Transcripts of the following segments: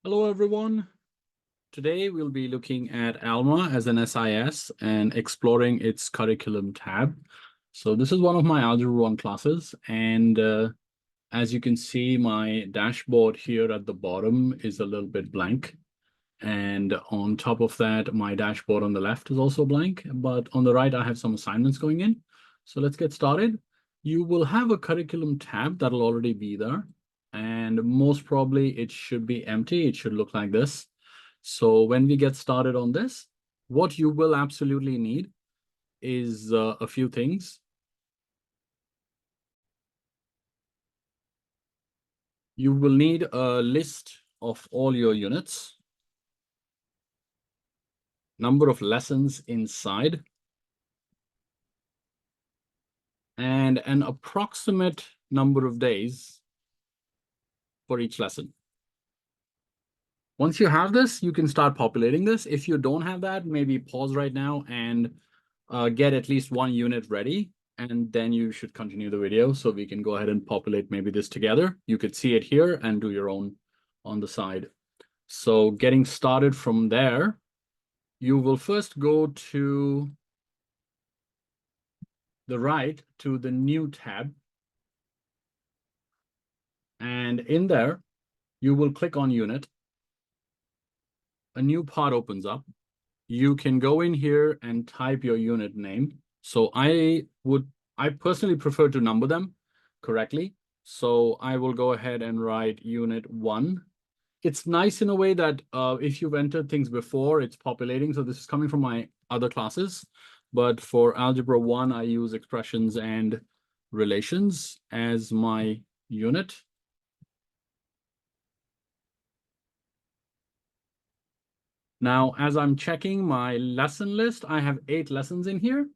Hello, everyone. Today, we'll be looking at Alma as an SIS and exploring its curriculum tab. So this is one of my Algebra 1 classes. And as you can see, my dashboard here at the bottom is a little bit blank. And on top of that, my dashboard on the left is also blank. But on the right, I have some assignments going in. So let's get started. You will have a curriculum tab that'll already be there. And most probably it should be empty. It should look like this. So when we get started on this, what you will absolutely need is a few things. You will need a list of all your units, number of lessons inside, and an approximate number of days for each lesson. Once you have this, you can start populating this. If you don't have that, maybe pause right now and get at least one unit ready, and then you should continue the video so we can go ahead and populate maybe this together. You could see it here and do your own on the side. So getting started from there, you will first go to the right to the new tab. And in there, you will click on unit. A new pod opens up. You can go in here and type your unit name. So I personally prefer to number them correctly. So I will go ahead and write unit 1. It's nice in a way that if you've entered things before, it's populating. So this is coming from my other classes. But for Algebra 1, I use expressions and relations as my unit. Now, as I'm checking my lesson list, I have 8 lessons in here.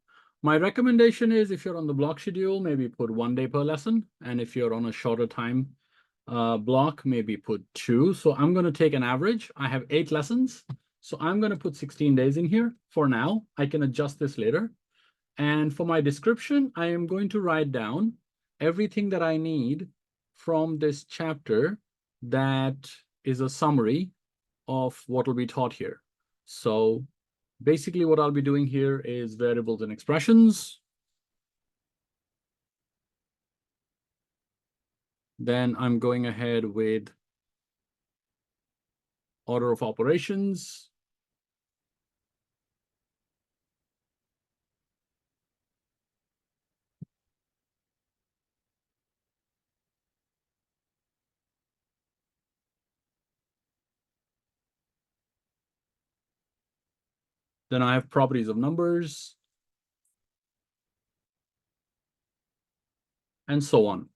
My recommendation is if you're on the block schedule, maybe put 1 day per lesson. And if you're on a shorter time block, maybe put 2. So I'm going to take an average. I have 8 lessons. So I'm going to put 16 days in here for now. I can adjust this later. And for my description, I am going to write down everything that I need from this chapter that is a summary of what will be taught here. So basically what I'll be doing here is variables and expressions. Then I'm going ahead with order of operations. Then I have properties of numbers, and so on.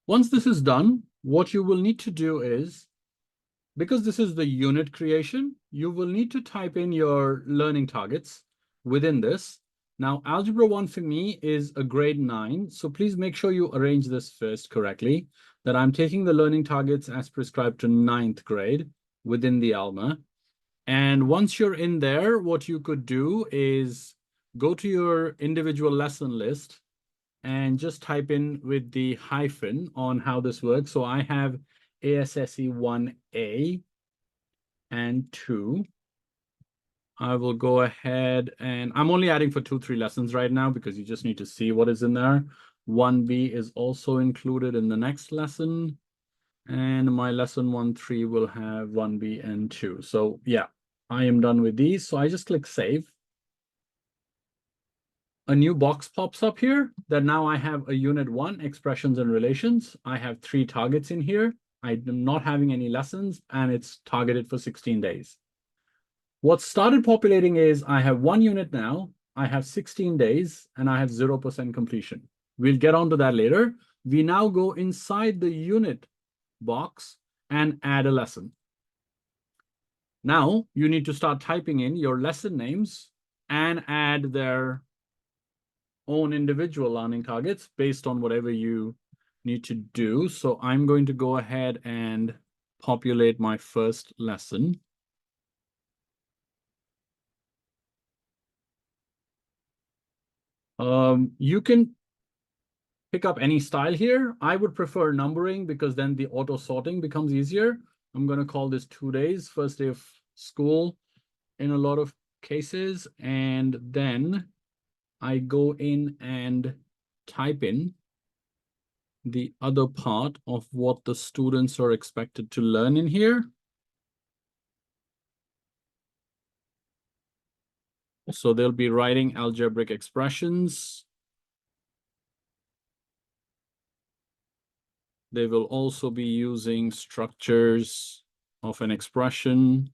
Once this is done, what you will need to do is, because this is the unit creation, you will need to type in your learning targets within this. Now, Algebra 1 for me is a grade 9, so please make sure you arrange this first correctly, that I'm taking the learning targets as prescribed to 9th grade within the Alma. And once you're in there, what you could do is go to your individual lesson list and just type in with the hyphen on how this works. So I have ASSE 1A and 2. I will go ahead and I'm only adding for 2-3 lessons right now because you just need to see what is in there. 1B is also included in the next lesson. And my lesson 1-3 will have 1B and 2. So yeah, I am done with these. So I just click save. A new box pops up here that now I have a unit 1, expressions and relations. I have 3 targets in here. I'm not having any lessons and it's targeted for 16 days. What started populating is I have 1 unit now, I have 16 days, and I have 0% completion. We'll get onto that later. We now go inside the unit box and add a lesson. Now you need to start typing in your lesson names and add their own individual learning targets based on whatever you need to do. So I'm going to go ahead and populate my first lesson. You can pick up any style here. I would prefer numbering because then the auto sorting becomes easier. I'm going to call this 2 days, first day of school in a lot of cases. And then I go in and type in the other part of what the students are expected to learn in here. So they'll be writing algebraic expressions. They will also be using structures of an expression.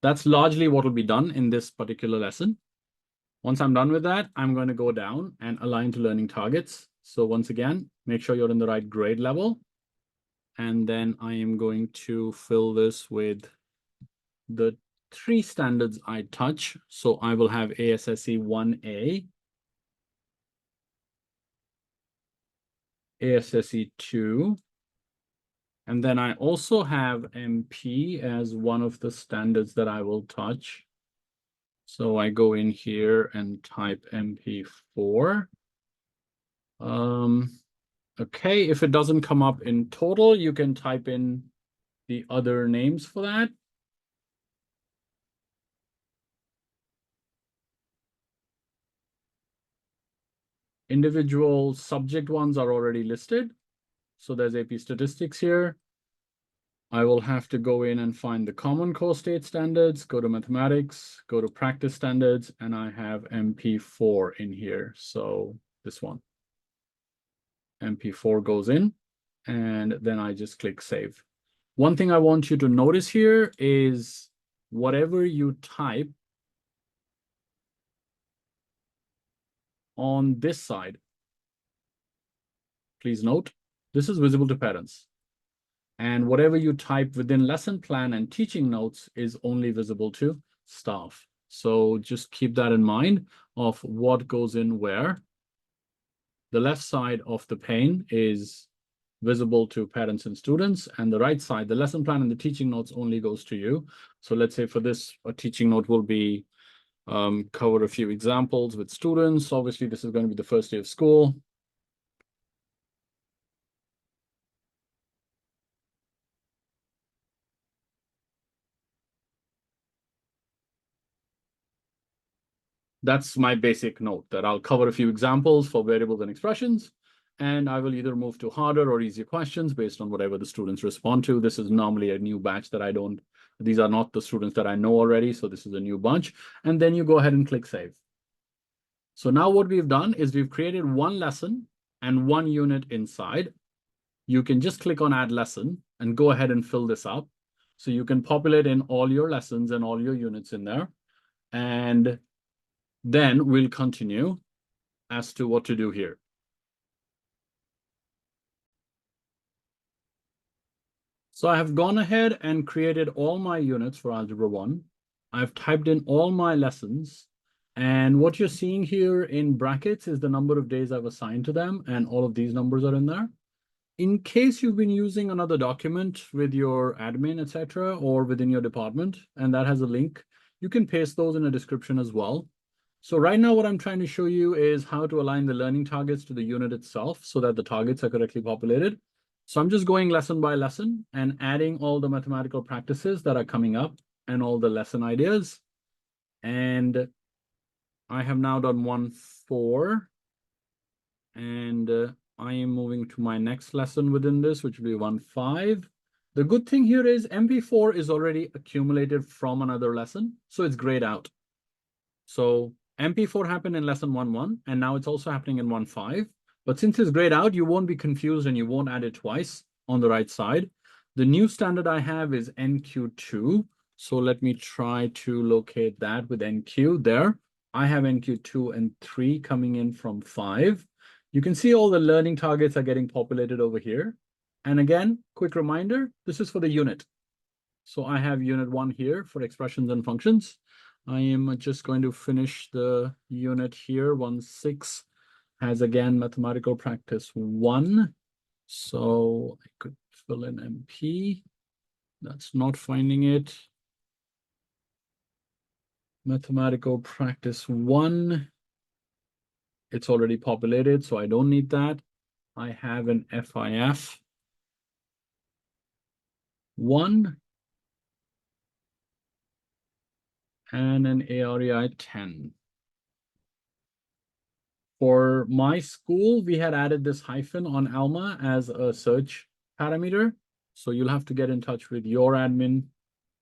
That's largely what will be done in this particular lesson. Once I'm done with that, I'm going to go down and align to learning targets. So once again, make sure you're in the right grade level. And then I am going to fill this with the 3 standards I touch. So I will have ASSE 1A, ASSE 2, and then I also have MP as one of the standards that I will touch. So I go in here and type MP4. Okay, if it doesn't come up in total, you can type in the other names for that. Individual subject ones are already listed. So there's AP statistics here. I will have to go in and find the common core state standards, go to mathematics, go to practice standards, and I have MP4 in here. So this one. MP4 goes in, and then I just click save. One thing I want you to notice here is whatever you type on this side, please note, this is visible to parents. And whatever you type within lesson plan and teaching notes is only visible to staff. So just keep that in mind of what goes in where. The left side of the pane is visible to parents and students, and the right side, the lesson plan and the teaching notes only goes to you. So let's say for this, a teaching note will be cover a few examples with students. Obviously, this is going to be the first day of school. That's my basic note, that I'll cover a few examples for variables and expressions, and I will either move to harder or easier questions based on whatever the students respond to. This is normally a new batch that I don't, these are not the students that I know already, so this is a new bunch. And then you go ahead and click save. So now what we've done is we've created one lesson and one unit inside. You can just click on add lesson and go ahead and fill this up. So you can populate in all your lessons and all your units in there. And then we'll continue as to what to do here. So I have gone ahead and created all my units for Algebra 1. I've typed in all my lessons. And what you're seeing here in brackets is the number of days I've assigned to them. And all of these numbers are in there. In case you've been using another document with your admin, etc., or within your department, and that has a link, you can paste those in a description as well. So right now, what I'm trying to show you is how to align the learning targets to the unit itself so that the targets are correctly populated. So I'm just going lesson by lesson and adding all the mathematical practices that are coming up and all the lesson ideas. And I have now done 1-4. And I am moving to my next lesson within this, which will be 1-5. The good thing here is MP4 is already accumulated from another lesson, so it's grayed out. So MP4 happened in lesson 1-1, and now it's also happening in 1-5. But since it's grayed out, you won't be confused and you won't add it twice on the right side. The new standard I have is NQ2. So let me try to locate that with NQ there. I have NQ2 and 3 coming in from 5. You can see all the learning targets are getting populated over here. And again, quick reminder, this is for the unit. So I have unit 1 here for expressions and functions. I am just going to finish the unit here. 1-6 has again mathematical practice 1. So I could fill in MP. That's not finding it. Mathematical practice 1. It's already populated, so I don't need that. I have an FIF 1 and an AREI 10. For my school, we had added this hyphen on Alma as a search parameter. So you'll have to get in touch with your admin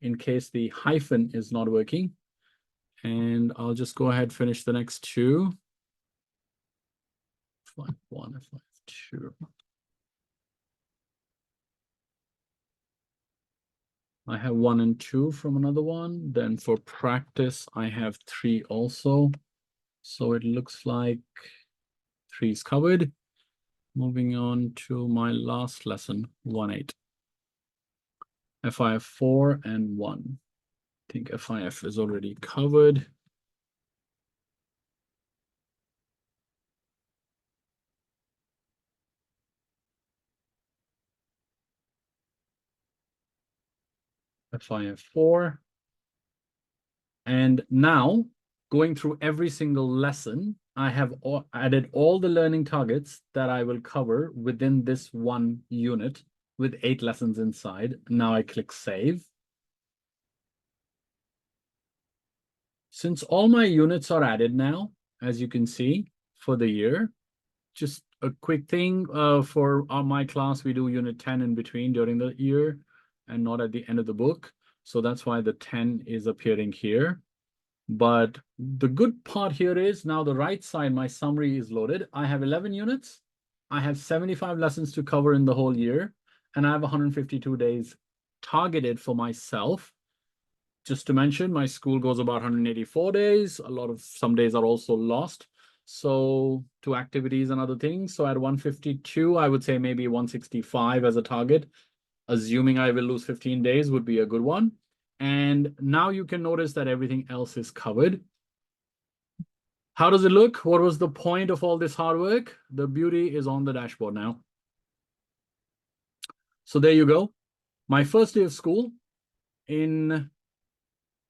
in case the hyphen is not working. And I'll just go ahead and finish the next two. F1, F2. I have 1 and 2 from another one. Then for practice, I have 3 also. So it looks like 3 is covered. Moving on to my last lesson, 1.8. FIF 4 and 1. I think FIF is already covered. FIF 4. And now, going through every single lesson, I have added all the learning targets that I will cover within this one unit with 8 lessons inside. Now I click Save. Since all my units are added now, as you can see, for the year, just a quick thing for my class, we do unit 10 in between during the year and not at the end of the book. So that's why the 10 is appearing here. But the good part here is now the right side, my summary is loaded. I have 11 units. I have 75 lessons to cover in the whole year. And I have 152 days targeted for myself. Just to mention, my school goes about 184 days. Some days are also lost. So to activities and other things. So at 152, I would say maybe 165 as a target. Assuming I will lose 15 days would be a good one. And now you can notice that everything else is covered. How does it look? What was the point of all this hard work? The beauty is on the dashboard now. So there you go. My first day of school in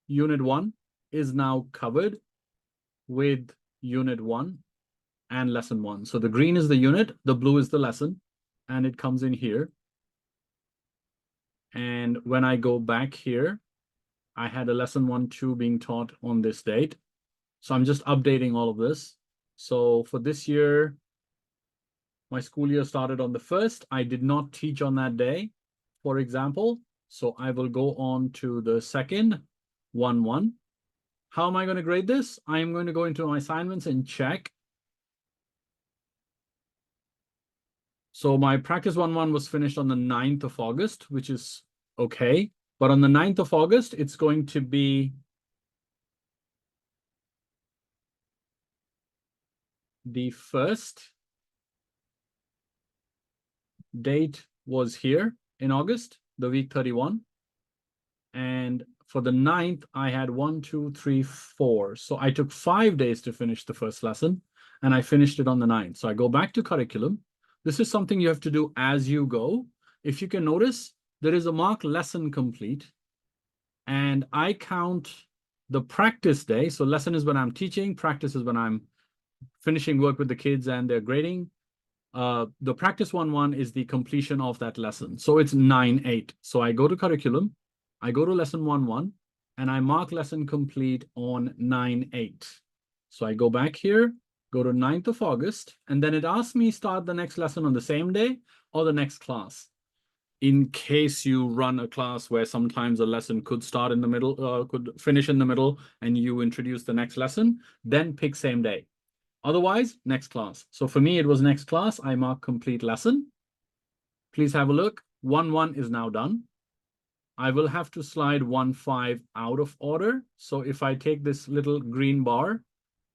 Unit 1 is now covered with Unit 1 and Lesson 1. So the green is the unit, the blue is the lesson, and it comes in here. And when I go back here, I had a lesson 1, 2 being taught on this date. So I'm just updating all of this. So for this year, my school year started on the 1st. I did not teach on that day, for example. So I will go on to the 2nd, 1-1. How am I going to grade this? I am going to go into my assignments and check. So my practice 1-1 was finished on the 9th of August, which is okay. But on the 9th of August, it's going to be the first date was here in August, the week 31. And for the 9th, I had 1, 2, 3, 4. So I took 5 days to finish the first lesson, and I finished it on the 9th. So I go back to curriculum. This is something you have to do as you go. If you can notice, there is a mark lesson complete, and I count the practice day. So lesson is when I'm teaching, practice is when I'm finishing work with the kids and they're grading. The practice 1-1 is the completion of that lesson. So it's 9-8. So I go to curriculum, I go to lesson 1-1, and I mark lesson complete on 9-8. So I go back here, go to 9th of August, and then it asks me start the next lesson on the same day or the next class. In case you run a class where sometimes a lesson could start in the middle, could finish in the middle, and you introduce the next lesson, then pick same day. Otherwise, next class. So for me, it was next class. I mark complete lesson. Please have a look. 1-1 is now done. I will have to slide 1-5 out of order. So if I take this little green bar,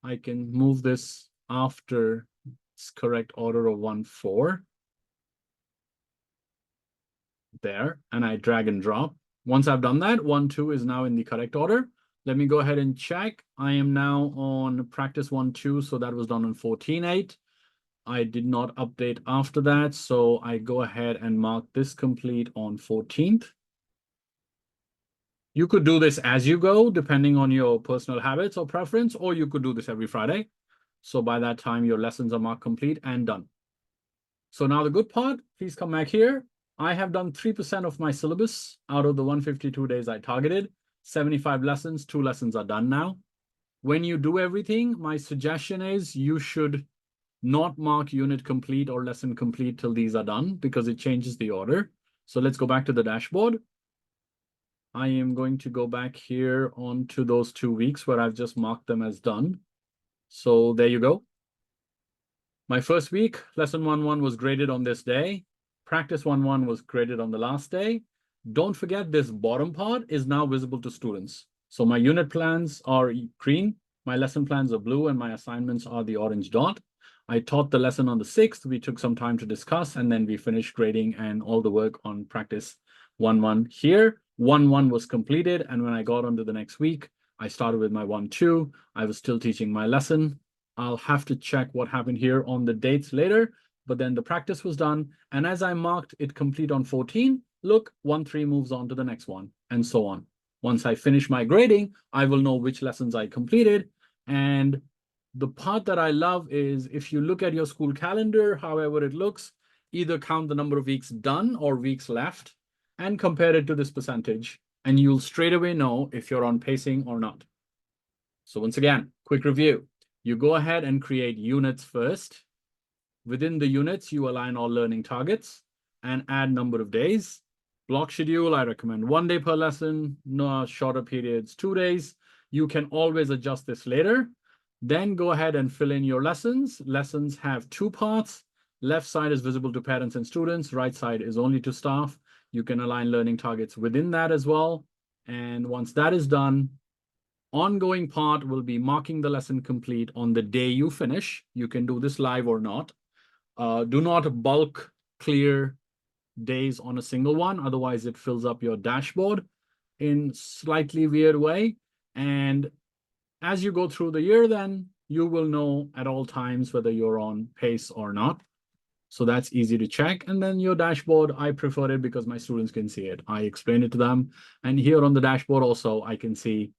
I can move this after its correct order of 1-4. There, and I drag and drop. Once I've done that, 1-2 is now in the correct order. Let me go ahead and check. I am now on practice 1-2, so that was done on 14-8. I did not update after that, so I go ahead and mark this complete on 14th. You could do this as you go, depending on your personal habits or preference, or you could do this every Friday. So by that time, your lessons are marked complete and done. So now the good part, please come back here. I have done 3% of my syllabus out of the 152 days I targeted. 75 lessons, 2 lessons are done now. When you do everything, my suggestion is you should not mark unit complete or lesson complete till these are done because it changes the order. So let's go back to the dashboard. I am going to go back here onto those 2 weeks where I've just marked them as done. So there you go. My first week, lesson 1-1 was graded on this day. Practice 1-1 was graded on the last day. Don't forget this bottom part is now visible to students. So my unit plans are green, my lesson plans are blue, and my assignments are the orange dot. I taught the lesson on the 6th. We took some time to discuss, and then we finished grading and all the work on practice 1-1 here. 1-1 was completed, and when I got on to the next week, I started with my 1-2. I was still teaching my lesson. I'll have to check what happened here on the dates later, but then the practice was done. And as I marked it complete on 14, look, 1-3 moves on to the next one, and so on. Once I finish my grading, I will know which lessons I completed. And the part that I love is if you look at your school calendar, however it looks, either count the number of weeks done or weeks left and compare it to this percentage, and you'll straight away know if you're on pacing or not. So once again, quick review. You go ahead and create units first. Within the units, you align all learning targets and add number of days. Block schedule, I recommend 1 day per lesson, no shorter periods, 2 days. You can always adjust this later. Then go ahead and fill in your lessons. Lessons have 2 parts. Left side is visible to parents and students. Right side is only to staff. You can align learning targets within that as well. And once that is done, ongoing part will be marking the lesson complete on the day you finish. You can do this live or not. Do not bulk clear days on a single one. Otherwise, it fills up your dashboard in slightly weird way. And as you go through the year, then you will know at all times whether you're on pace or not. So that's easy to check. And then your dashboard, I prefer it because my students can see it. I explain it to them. And here on the dashboard also, I can see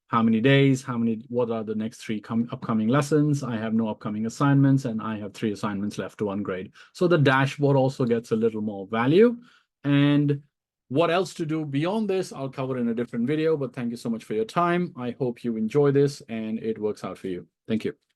how many days, what are the next 3 upcoming lessons. I have no upcoming assignments, and I have 3 assignments left to ungrade. So the dashboard also gets a little more value. And what else to do beyond this, I'll cover in a different video, but thank you so much for your time. I hope you enjoy this and it works out for you. Thank you.